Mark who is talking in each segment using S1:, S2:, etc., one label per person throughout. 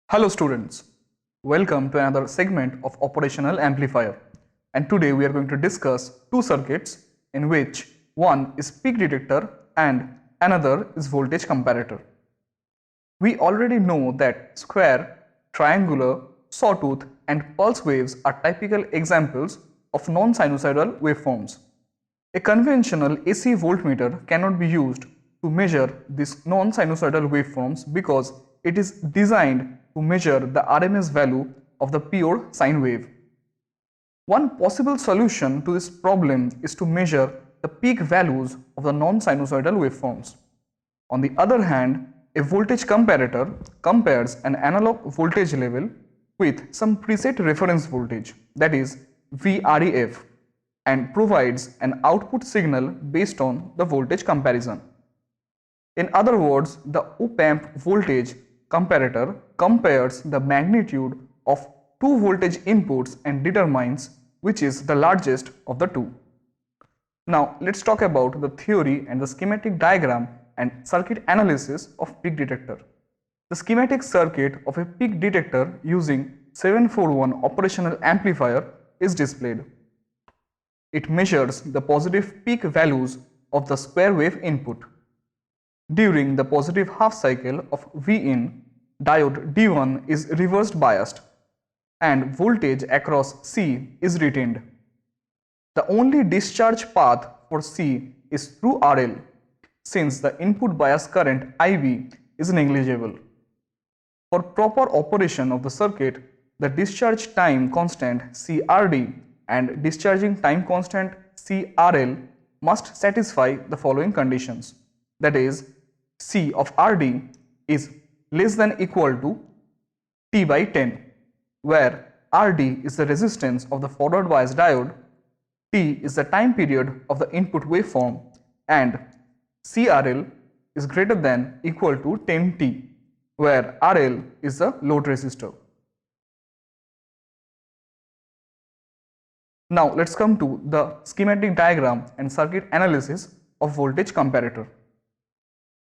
S1: Hello students, welcome to another segment of operational amplifier, and today we are going to discuss two circuits in which one is peak detector and another is voltage comparator. We already know that square, triangular, sawtooth and pulse waves are typical examples of non-sinusoidal waveforms. A conventional AC voltmeter cannot be used to measure these non-sinusoidal waveforms because it is designed to measure the RMS value of the pure sine wave. One possible solution to this problem is to measure the peak values of the non-sinusoidal waveforms. On the other hand, a voltage comparator compares an analog voltage level with some preset reference voltage, that is VREF, and provides an output signal based on the voltage comparison. In other words, the op-amp voltage comparator compares the magnitude of two voltage inputs and determines which is the largest of the two. Now let's talk about the theory and the schematic diagram and circuit analysis of peak detector. The schematic circuit of a peak detector using 741 operational amplifier is displayed. It measures the positive peak values of the square wave input. During the positive half cycle of Vin, diode D1 is reversed biased and voltage across C is retained. The only discharge path for C is through RL, since the input bias current IB is negligible. For proper operation of the circuit, the discharge time constant CRD and discharging time constant CRL must satisfy the following conditions. That is, C of RD is less than equal to T by 10, where RD is the resistance of the forward bias diode, T is the time period of the input waveform, and CRL is greater than equal to 10T, where RL is the load resistor. Now let's come to the schematic diagram and circuit analysis of voltage comparator.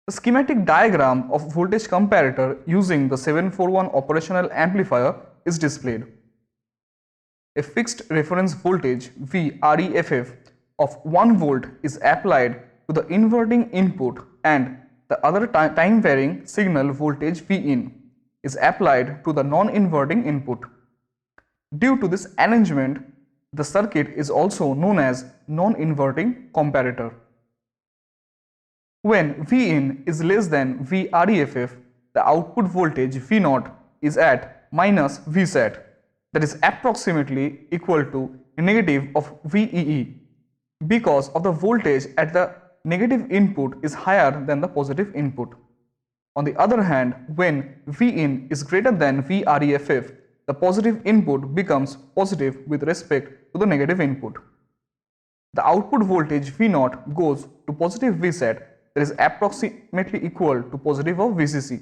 S1: The schematic diagram of voltage comparator using the 741 operational amplifier is displayed. A fixed reference voltage VREFF of 1 volt is applied to the inverting input and the other time varying signal voltage Vin is applied to the non-inverting input. Due to this arrangement, the circuit is also known as non-inverting comparator. When Vin is less than VREFF, the output voltage V0 is at minus Vsat, that is approximately equal to negative of VEE, because of the voltage at the negative input is higher than the positive input. On the other hand, when Vin is greater than VREFF, the positive input becomes positive with respect to the negative input. The output voltage V0 goes to positive Vsat, that is approximately equal to positive of VCC.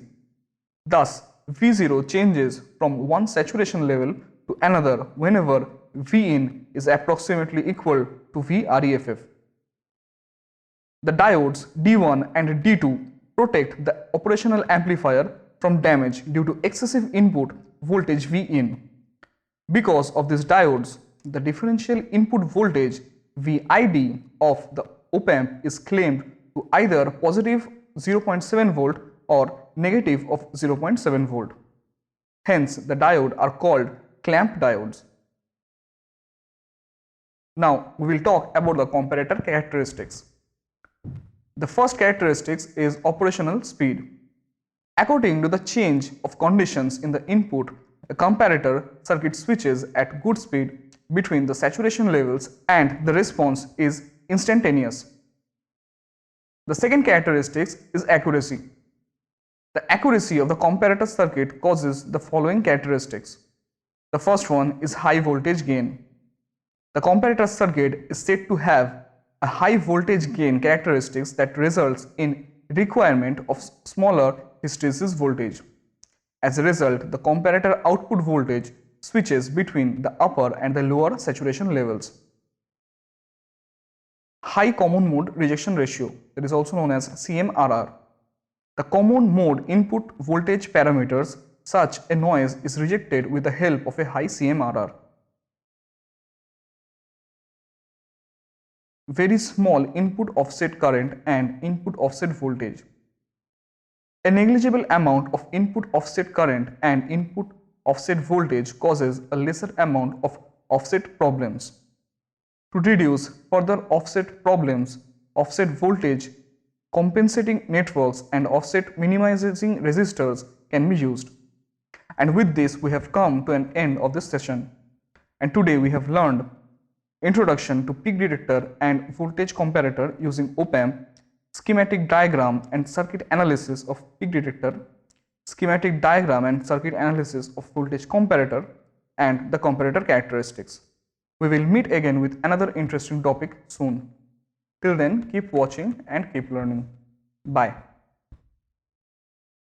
S1: Thus, V0 changes from one saturation level to another whenever Vin is approximately equal to VREFF. The diodes D1 and D2 protect the operational amplifier from damage due to excessive input voltage Vin. Because of these diodes, the differential input voltage VID of the op-amp is claimed to either positive 0.7 volt or negative of 0.7 volt. Hence, the diode are called clamp diodes. Now, we will talk about the comparator characteristics. The first characteristic is operational speed. According to the change of conditions in the input, the comparator circuit switches at good speed between the saturation levels and the response is instantaneous. The second characteristic is accuracy. The accuracy of the comparator circuit causes the following characteristics. The first one is high voltage gain. The comparator circuit is said to have a high voltage gain characteristics that results in requirement of smaller hysteresis voltage. As a result, the comparator output voltage switches between the upper and the lower saturation levels. High common mode rejection ratio, that is also known as CMRR. The common mode input voltage parameters such a noise is rejected with the help of a high CMRR. Very small input offset current and input offset voltage. A negligible amount of input offset current and input offset voltage causes a lesser amount of offset problems. To reduce further offset problems, offset voltage compensating networks and offset minimizing resistors can be used. And with this, we have come to an end of this session. And today we have learned introduction to peak detector and voltage comparator using op-amp, schematic diagram and circuit analysis of peak detector, schematic diagram and circuit analysis of voltage comparator, and the comparator characteristics. We will meet again with another interesting topic soon. Till then, keep watching and keep learning. Bye.